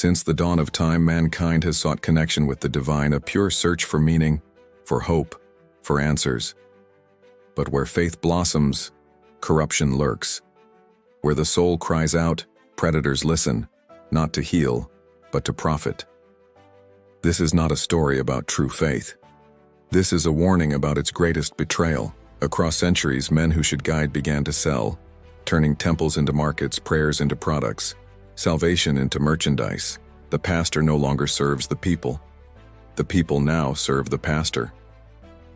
Since the dawn of time, mankind has sought connection with the divine, a pure search for meaning, for hope, for answers. But where faith blossoms, corruption lurks. Where the soul cries out, predators listen, not to heal, but to profit. This is not a story about true faith. This is a warning about its greatest betrayal. Across centuries, men who should guide began to sell, turning temples into markets, prayers into products, salvation into merchandise. The pastor no longer serves the people. The people now serve the pastor.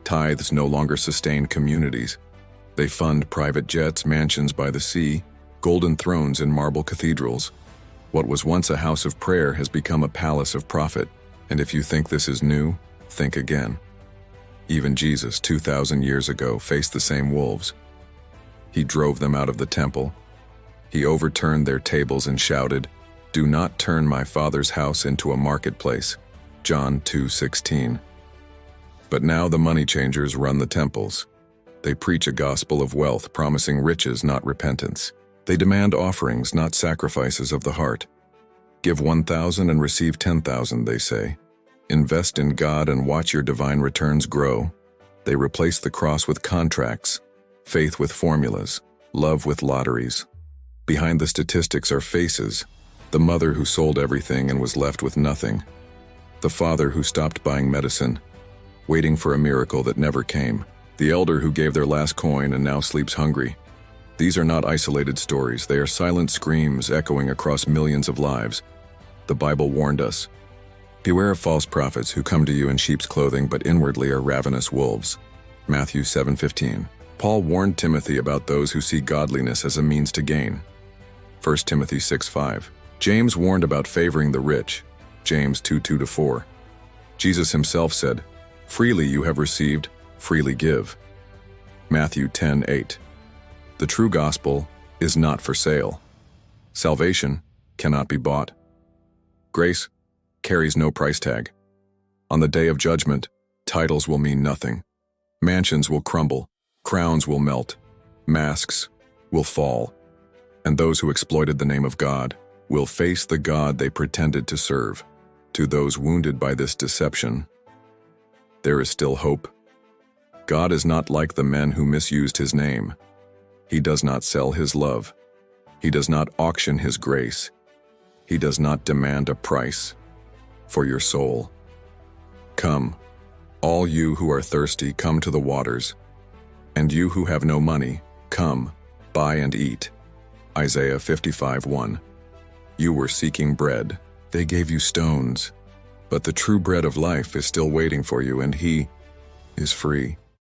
Tithes no longer sustain communities. They fund private jets, mansions by the sea, golden thrones in marble cathedrals. What was once a house of prayer has become a palace of profit. And if you think this is new, think again. Even Jesus, 2,000 years ago, faced the same wolves. He drove them out of the temple. He overturned their tables and shouted, "Do not turn my Father's house into a marketplace." John 2:16. But now the money changers run the temples. They preach a gospel of wealth, promising riches, not repentance. They demand offerings, not sacrifices of the heart. Give 1,000 and receive 10,000, they say. Invest in God and watch your divine returns grow. They replace the cross with contracts, faith with formulas, love with lotteries. Behind the statistics are faces: the mother who sold everything and was left with nothing, the father who stopped buying medicine, waiting for a miracle that never came, the elder who gave their last coin and now sleeps hungry. These are not isolated stories, they are silent screams echoing across millions of lives. The Bible warned us, "Beware of false prophets who come to you in sheep's clothing but inwardly are ravenous wolves." Matthew 7:15. Paul warned Timothy about those who see godliness as a means to gain. 1 Timothy 6:5. James warned about favoring the rich. James 2:2-4. Jesus himself said, "Freely you have received, freely give." Matthew 10:8. The true gospel is not for sale. Salvation cannot be bought. Grace carries no price tag. On the day of judgment, titles will mean nothing. Mansions will crumble, crowns will melt, masks will fall, and those who exploited the name of God will face the God they pretended to serve. To those wounded by this deception, there is still hope. God is not like the men who misused his name. He does not sell his love. He does not auction his grace. He does not demand a price for your soul. Come, all you who are thirsty, come to the waters. And you who have no money, come, buy and eat. Isaiah 55:1. You were seeking bread. They gave you stones. But the true bread of life is still waiting for you, and he is free.